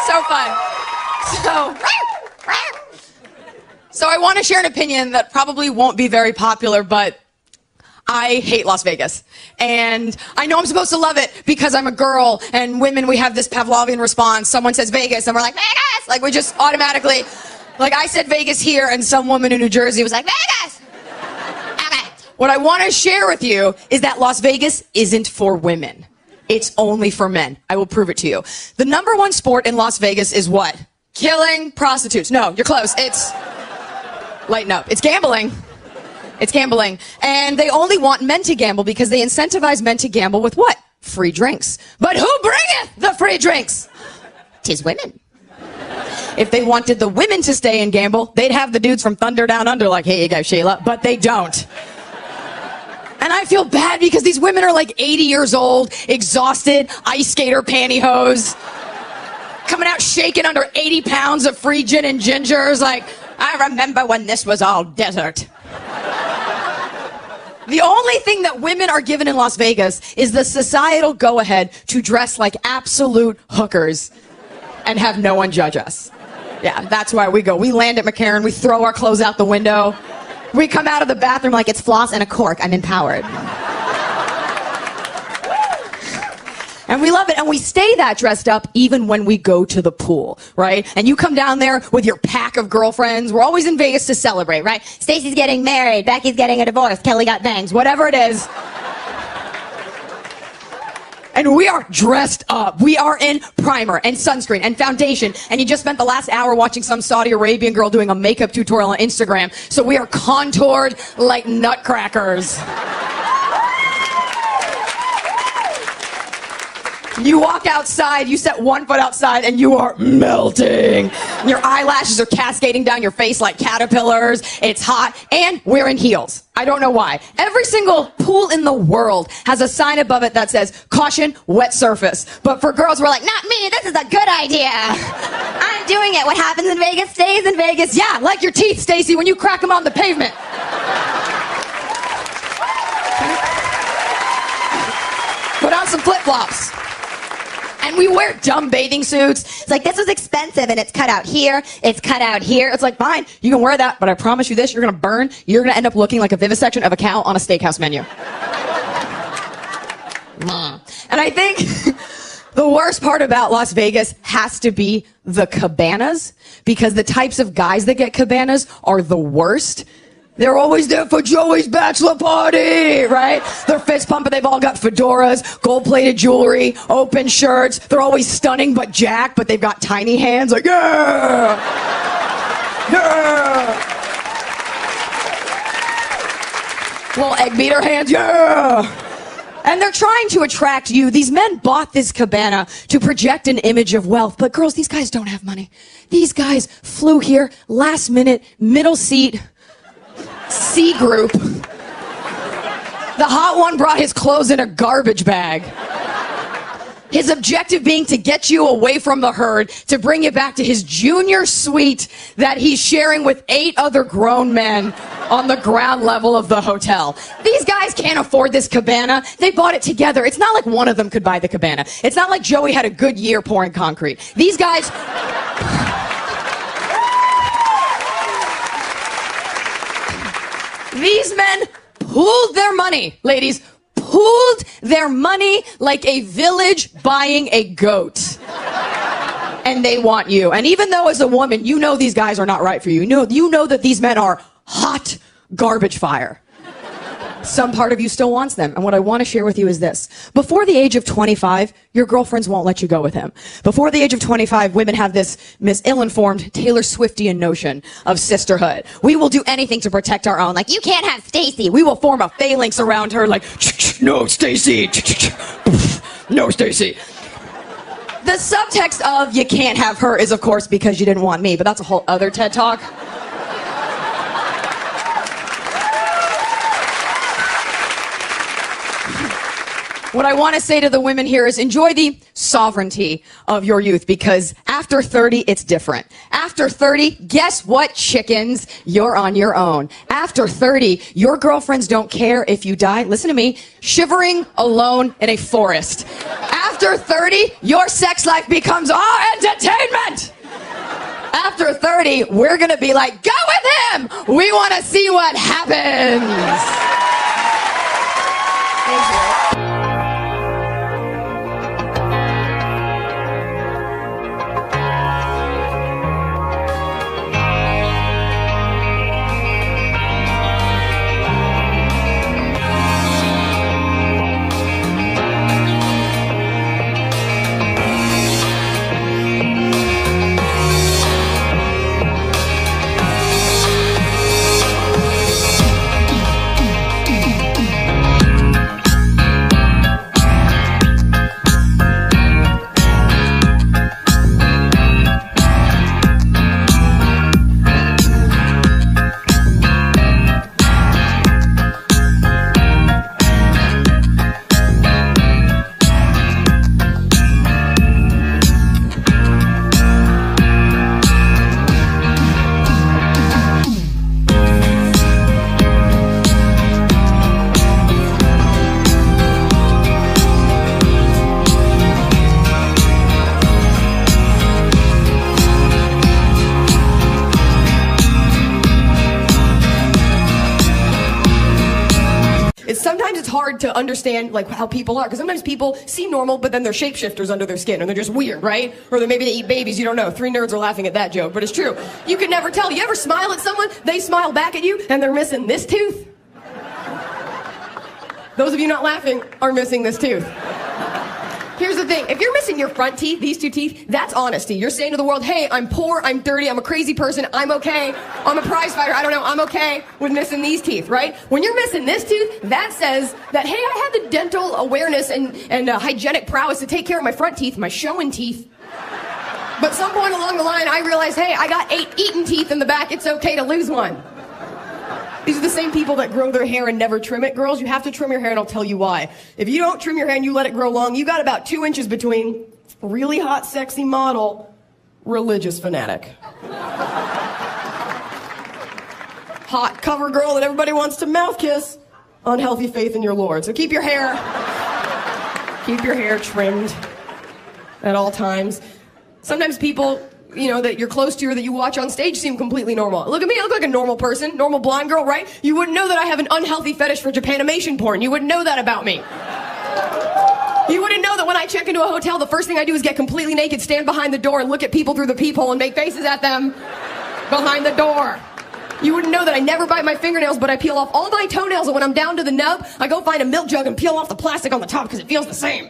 So fun. So I want to share an opinion that probably won't be very popular, but I hate Las Vegas. And I know I'm supposed to love it because I'm a girl, and women, we have this Pavlovian response. Someone says Vegas, and we're like, Vegas! Like, we just automatically, like, I said Vegas here, and some woman in New Jersey was like, Vegas! Okay. What I want to share with you is that Las Vegas isn't for women. It's only for men. I will prove it to you. The #1 sport in Las Vegas is what? Killing prostitutes. No, you're close. It's, lighten up. It's gambling. It's gambling. And they only want men to gamble because they incentivize men to gamble with what? Free drinks. But who bringeth the free drinks? 'Tis women. If they wanted the women to stay and gamble, they'd have the dudes from Thunder Down Under like, hey, you go, Sheila. But they don't. And I feel bad because these women are like 80 years old, exhausted, ice skater pantyhose, coming out shaking under 80 pounds of free gin and gingers. Like, I remember when this was all desert. The only thing that women are given in Las Vegas is the societal go-ahead to dress like absolute hookers and have no one judge us. Yeah, that's why we go. We land at McCarran, we throw our clothes out the window. We come out of the bathroom like it's floss and a cork. I'm empowered. And we love it, and we stay that dressed up even when we go to the pool, right? And you come down there with your pack of girlfriends. We're always in Vegas to celebrate, right? Stacy's getting married, Becky's getting a divorce, Kelly got bangs, whatever it is. And we are dressed up. We are in primer and sunscreen and foundation. And you just spent the last hour watching some Saudi Arabian girl doing a makeup tutorial on Instagram. So we are contoured like nutcrackers. You walk outside, you set one foot outside, and you are melting. Your eyelashes are cascading down your face like caterpillars. It's hot, and we're in heels. I don't know why. Every single pool in the world has a sign above it that says, caution, wet surface. But for girls, we're like, not me, this is a good idea. I'm doing it. What happens in Vegas stays in Vegas. Yeah, like your teeth, Stacy, when you crack them on the pavement. Put on some flip-flops. And we wear dumb bathing suits. It's like, this was expensive, and it's cut out here, it's cut out here. It's like, fine, you can wear that, but I promise you this, you're gonna burn. You're gonna end up looking like a vivisection of a cow on a steakhouse menu. And I think the worst part about Las Vegas has to be the cabanas, because the types of guys that get cabanas are the worst. They're always there for Joey's bachelor party, right? They're fist pumping. They've all got fedoras, gold-plated jewelry, open shirts. They're always stunning but jacked, but they've got tiny hands like, yeah! Yeah! Little egg beater hands, yeah! And they're trying to attract you. These men bought this cabana to project an image of wealth. But girls, these guys don't have money. These guys flew here last minute, middle seat, C group. The hot one brought his clothes in a garbage bag. His objective being to get you away from the herd, to bring you back to his junior suite that he's sharing with 8 other grown men on the ground level of the hotel. These guys can't afford this cabana. They bought it together. It's not like one of them could buy the cabana. It's not like Joey had a good year pouring concrete. These guys... These men pooled their money, ladies, pooled their money like a village buying a goat. And they want you. And even though as a woman, you know these guys are not right for you. You know that these men are hot garbage fire. Some part of you still wants them. And what I want to share with you is this. Before the age of 25, your girlfriends won't let you go with him. Before the age of 25, women have this ill-informed Taylor Swiftian notion of sisterhood. We will do anything to protect our own. Like, you can't have Stacy. We will form a phalanx around her like, no, Stacy. No, Stacy. The subtext of you can't have her is, of course, because you didn't want me. But that's a whole other TED Talk. What I want to say to the women here is enjoy the sovereignty of your youth, because after 30, it's different. After 30, guess what, chickens? You're on your own. After 30, your girlfriends don't care if you die, listen to me, shivering alone in a forest. After 30, your sex life becomes our entertainment! after 30, we're gonna be like, go with him! We wanna see what happens! Thank you. Sometimes it's hard to understand like how people are, because sometimes people seem normal, but then they're shapeshifters under their skin, and they're just weird, right? Or maybe they eat babies, you don't know. 3 nerds are laughing at that joke, but it's true. You can never tell. You ever smile at someone, they smile back at you, and they're missing this tooth? Those of you not laughing are missing this tooth. Here's the thing, if you're missing your front teeth, these 2 teeth, that's honesty. You're saying to the world, hey, I'm poor, I'm dirty, I'm a crazy person, I'm okay, I'm a prize fighter, I don't know, I'm okay with missing these teeth, right? When you're missing this tooth, that says that, hey, I had the dental awareness and hygienic prowess to take care of my front teeth, my showing teeth. But some point along the line, I realized, hey, I got 8 eaten teeth in the back, it's okay to lose one. These are the same people that grow their hair and never trim it. Girls, you have to trim your hair, and I'll tell you why. If you don't trim your hair and you let it grow long, you got about 2 inches between really hot, sexy model, religious fanatic. Hot cover girl that everybody wants to mouth kiss, unhealthy faith in your Lord. So keep your hair trimmed at all times. Sometimes people, you know, that you're close to or that you watch on stage seem completely normal. Look at me, I look like a normal person, normal blonde girl, right? You wouldn't know that I have an unhealthy fetish for Japanimation porn. You wouldn't know that about me. You wouldn't know that when I check into a hotel, the first thing I do is get completely naked, stand behind the door, and look at people through the peephole and make faces at them behind the door. You wouldn't know that I never bite my fingernails, but I peel off all my toenails, and when I'm down to the nub, I go find a milk jug and peel off the plastic on the top because it feels the same.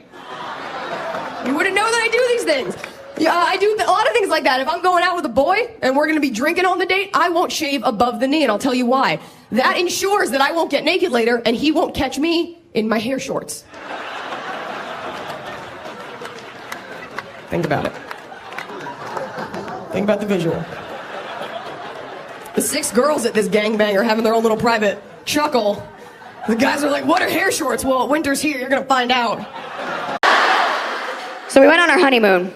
You wouldn't know that I do these things. Yeah, I do a lot of things like that. If I'm going out with a boy and we're going to be drinking on the date, I won't shave above the knee, and I'll tell you why. That ensures that I won't get naked later and he won't catch me in my hair shorts. Think about it. Think about the visual. The 6 girls at this gangbang are having their own little private chuckle. The guys are like, what are hair shorts? Well, winter's here, you're going to find out. So we went on our honeymoon.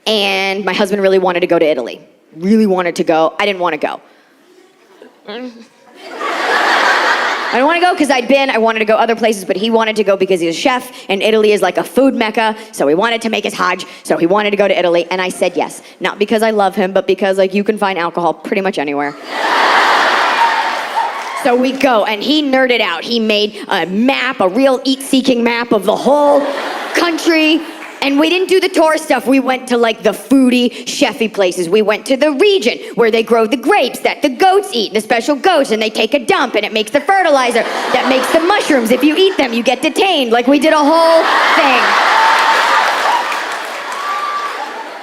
And my husband really wanted to go to Italy. Really wanted to go. I didn't want to go. I didn't want to go because I wanted to go other places, but he wanted to go because he's a chef, and Italy is like a food mecca, so he wanted to make his Hajj, so he wanted to go to Italy, and I said yes. Not because I love him, but because like you can find alcohol pretty much anywhere. So we go, and he nerded out. He made a map, a real eat-seeking map of the whole country. And we didn't do the tourist stuff. We went to like the foodie, chefy places. We went to the region where they grow the grapes that the goats eat, the special goats, and they take a dump and it makes the fertilizer that makes the mushrooms. If you eat them, you get detained. Like we did a whole thing.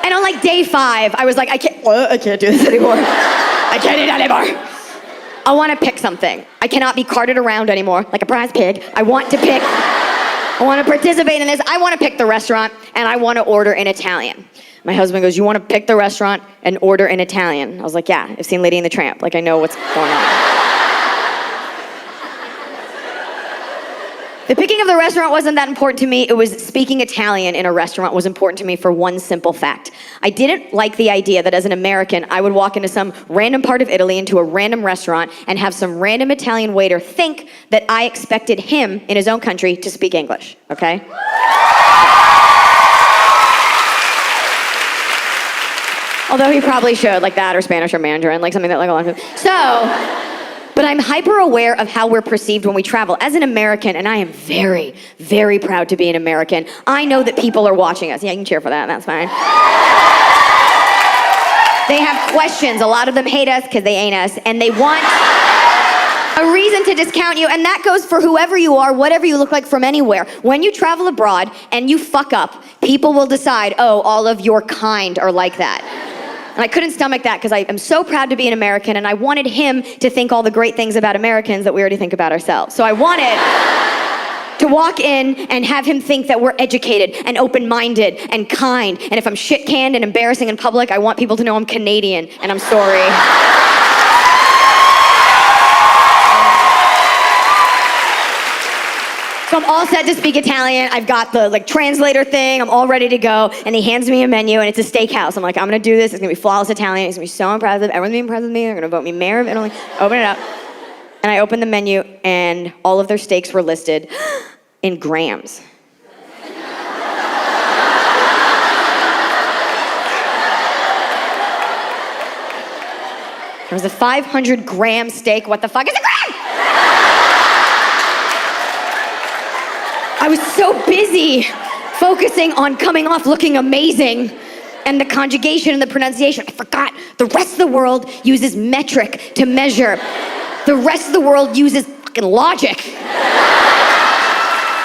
And on like day 5, I was like, I can't do this anymore. I can't eat anymore. I want to pick something. I cannot be carted around anymore like a prize pig. I want to participate in this. I want to pick the restaurant, and I want to order in Italian. My husband goes, you want to pick the restaurant and order in Italian? I was like, yeah, I've seen Lady and the Tramp. Like, I know what's going on. The picking of the restaurant wasn't that important to me. It was speaking Italian in a restaurant was important to me for one simple fact. I didn't like the idea that as an American, I would walk into some random part of Italy, into a random restaurant, and have some random Italian waiter think that I expected him in his own country to speak English, okay? Although he probably should, like that or Spanish or Mandarin, like something that like a lot of people. But I'm hyper aware of how we're perceived when we travel. As an American, and I am very, very proud to be an American, I know that people are watching us. Yeah, you can cheer for that, that's fine. They have questions. A lot of them hate us because they ain't us, and they want a reason to discount you, and that goes for whoever you are, whatever you look like from anywhere. When you travel abroad and you fuck up, people will decide, oh, all of your kind are like that. And I couldn't stomach that because I am so proud to be an American, and I wanted him to think all the great things about Americans that we already think about ourselves. So I wanted to walk in and have him think that we're educated and open-minded and kind. And if I'm shit-canned and embarrassing in public, I want people to know I'm Canadian, and I'm sorry. So I'm all set to speak Italian. I've got the translator thing. I'm all ready to go. And he hands me a menu, and it's a steakhouse. I'm like, I'm gonna do this. It's gonna be flawless Italian. It's gonna be so impressive. Everyone's gonna be impressed with me. They're gonna vote me mayor of Italy. Open it up. And I opened the menu, and all of their steaks were listed in grams. There was a 500-gram steak. What the fuck is a gram? I was so busy focusing on coming off looking amazing and the conjugation and the pronunciation. I forgot the rest of the world uses metric to measure. The rest of the world uses fucking logic.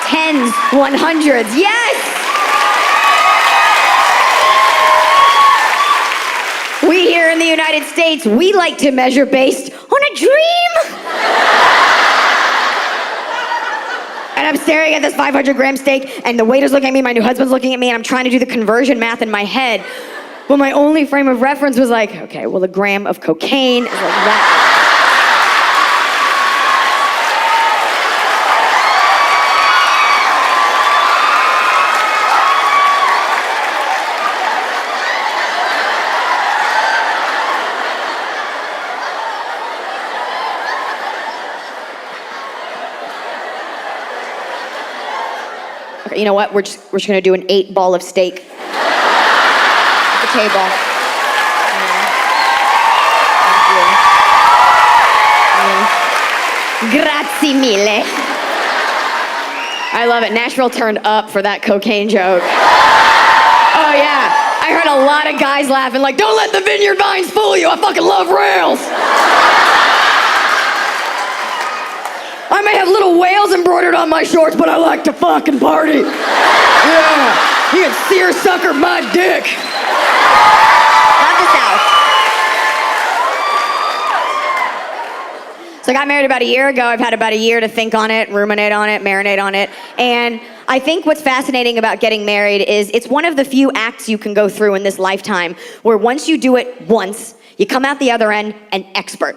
Tens, 100s, yes! We here in the United States, we like to measure based on a dream. And I'm staring at this 500-gram steak, and the waiter's looking at me, my new husband's looking at me, and I'm trying to do the conversion math in my head. But my only frame of reference was like, okay, well, a gram of cocaine is like that. You know what? We're just gonna do an 8-ball of steak at the table. Thank you. Grazie mille. I love it. Nashville turned up for that cocaine joke. Oh yeah, I heard a lot of guys laughing like, "Don't let the vineyard vines fool you. I fucking love rails." I may have little whales embroidered on my shorts, but I like to fucking party. Yeah, you can seersucker my dick. Love the South. So I got married about a year ago. I've had about a year to think on it, ruminate on it, marinate on it. And I think what's fascinating about getting married is it's one of the few acts you can go through in this lifetime where once you do it once, you come out the other end an expert.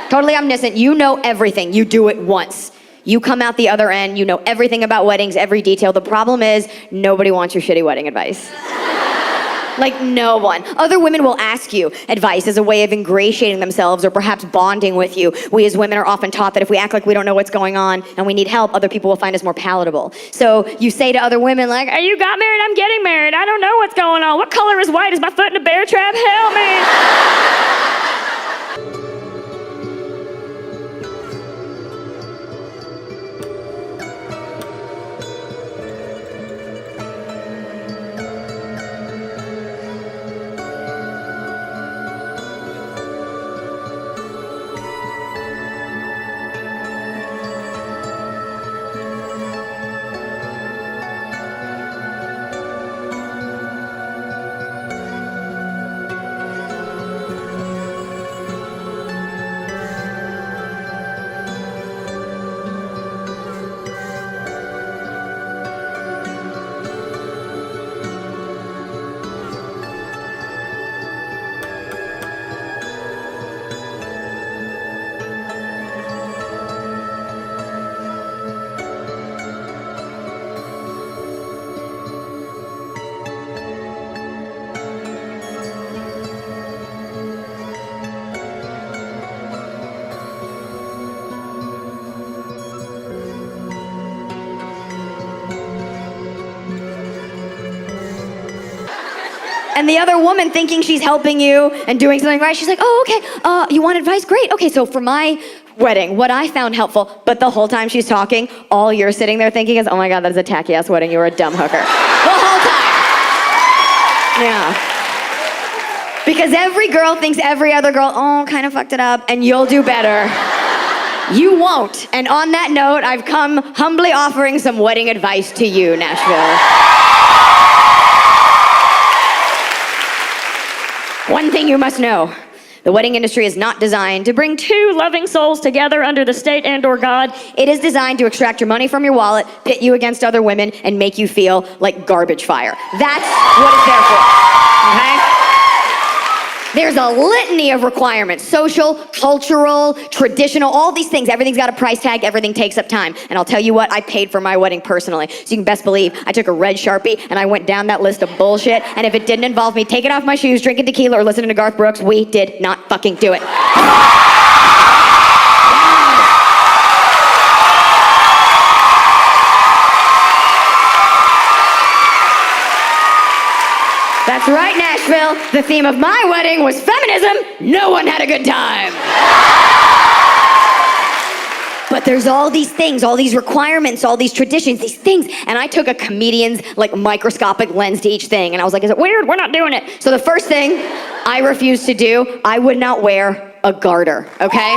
Totally omniscient, you know everything, you do it once. You come out the other end, you know everything about weddings, every detail. The problem is, nobody wants your shitty wedding advice. Like, no one. Other women will ask you advice as a way of ingratiating themselves or perhaps bonding with you. We as women are often taught that if we act like we don't know what's going on and we need help, other people will find us more palatable. So you say to other women like, "Hey, you got married? I'm getting married. I don't know what's going on. What color is white? Is my foot in a bear trap? Help me." And the other woman, thinking she's helping you and doing something right, she's like, oh, okay, you want advice? Great. Okay, so for my wedding, what I found helpful, but the whole time she's talking, all you're sitting there thinking is, oh my God, that is a tacky-ass wedding. You were a dumb hooker. The whole time. Yeah. Because every girl thinks every other girl, kind of fucked it up, and you'll do better. You won't. And on that note, I've come humbly offering some wedding advice to you, Nashville. One thing you must know. The wedding industry is not designed to bring two loving souls together under the state and/or God. It is designed to extract your money from your wallet, pit you against other women, and make you feel like garbage fire. That's what it's there for, okay? There's a litany of requirements, social, cultural, traditional, all these things. Everything's got a price tag, everything takes up time. And I'll tell you what, I paid for my wedding personally. So you can best believe I took a red Sharpie and I went down that list of bullshit. And if it didn't involve me taking off my shoes, drinking tequila, or listening to Garth Brooks, we did not fucking do it. That's right, Nashville. The theme of my wedding was feminism. No one had a good time. But there's all these things, all these requirements, all these traditions, these things. And I took a comedian's microscopic lens to each thing. And I was like, is it weird? We're not doing it. So the first thing I refused to do, I would not wear a garter, okay?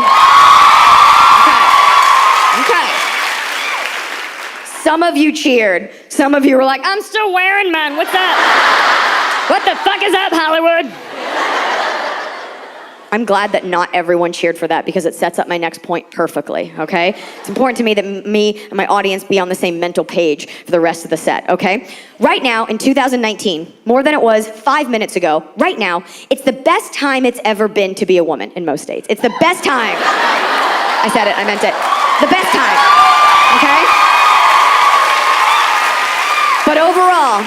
Okay. Some of you cheered. Some of you were like, I'm still wearing mine. What's that? What the fuck is up, Hollywood? I'm glad that not everyone cheered for that because it sets up my next point perfectly, okay? It's important to me that me and my audience be on the same mental page for the rest of the set, okay? Right now, in 2019, more than it was 5 minutes ago, right now, it's the best time it's ever been to be a woman in most states. It's the best time. I said it, I meant it. The best time, okay? But overall,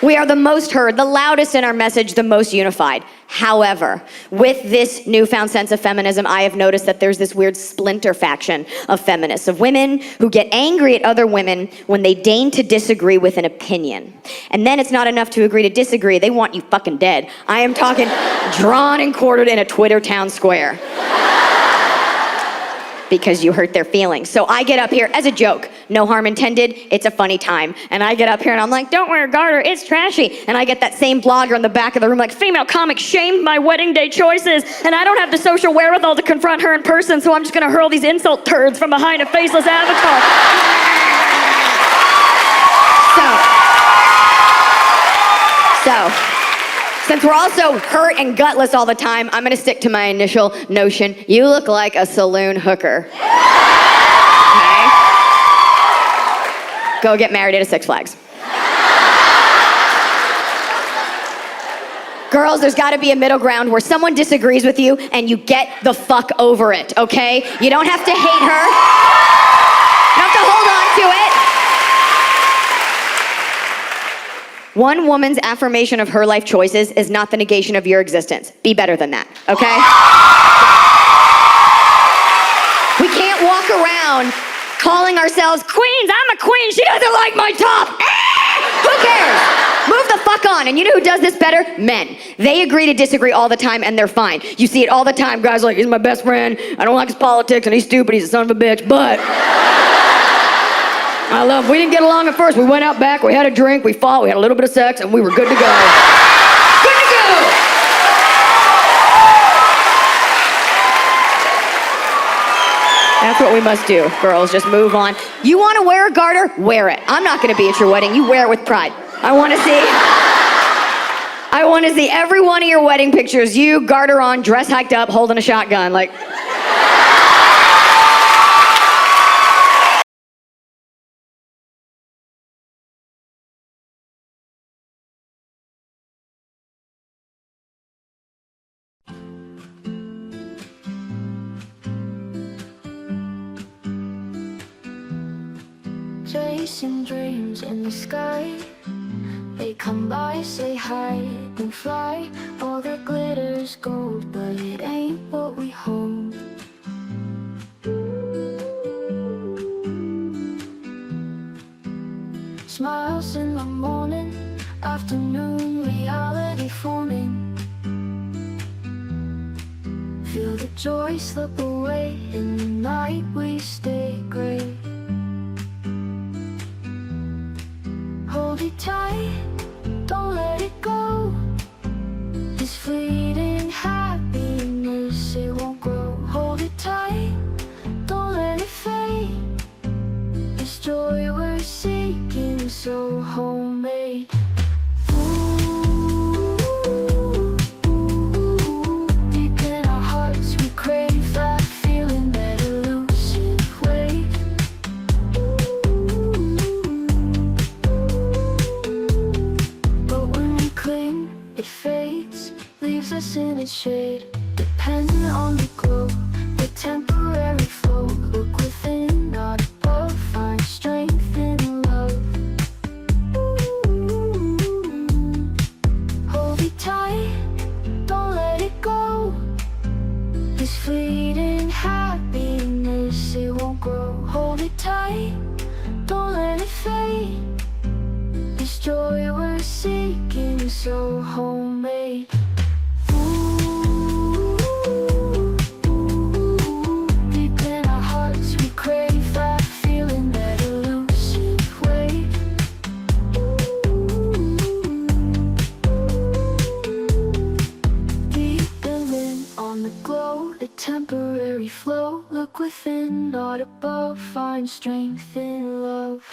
we are the most heard, the loudest in our message, the most unified. However, with this newfound sense of feminism, I have noticed that there's this weird splinter faction of feminists, of women who get angry at other women when they deign to disagree with an opinion. And then it's not enough to agree to disagree, they want you fucking dead. I am talking drawn and quartered in a Twitter town square. Because you hurt their feelings. So I get up here as a joke, no harm intended, it's a funny time. And I get up here and I'm like, don't wear a garter, it's trashy. And I get that same blogger in the back of the room like, female comic shamed my wedding day choices, and I don't have the social wherewithal to confront her in person, so I'm just gonna hurl these insult turds from behind a faceless avatar. So, since we're all so hurt and gutless all the time, I'm gonna stick to my initial notion. You look like a saloon hooker. Okay? Go get married at a Six Flags. Girls, there's gotta be a middle ground where someone disagrees with you and you get the fuck over it, okay? You don't have to hate her. You don't have to hold on to it. One woman's affirmation of her life choices is not the negation of your existence. Be better than that, okay? We can't walk around calling ourselves queens. I'm a queen. She doesn't like my top. Who cares? Move the fuck on. And you know who does this better? Men. They agree to disagree all the time and they're fine. You see it all the time. Guys are like, he's my best friend. I don't like his politics and he's stupid. He's a son of a bitch, but we didn't get along at first. We went out back, we had a drink, we fought, we had a little bit of sex, and we were good to go. Good to go! That's what we must do, girls, just move on. You want to wear a garter? Wear it. I'm not going to be at your wedding. You wear it with pride. I want to see every one of your wedding pictures, you garter on, dress hiked up, holding a shotgun, like... Chasing dreams in the sky, they come by, say hi and fly. All that glitters gold, but it ain't what we hold. Smiles in the morning, afternoon, reality falls. joy slip away. In the night we stay gray. Hold it tight, don't let it go. This fleeting happiness, it won't grow. Hold it tight, don't let it fade. This joy we're seeking, so homemade. Deep in our hearts we crave that feeling, that elusive way. But when we cling, it fades, leaves us in its shade. Dependent on the glow, the temporary flow. Look within, not above, find strength in love. Hold it tight, don't let it go. This fleeting happiness, it won't grow. Hold it tight, don't let it fade. This joy we're seeking, so homemade. Deep in our hearts we crave that feeling, that elusive way. Deep in on the glow, the temporary flow. Look within, not above, find strength in love.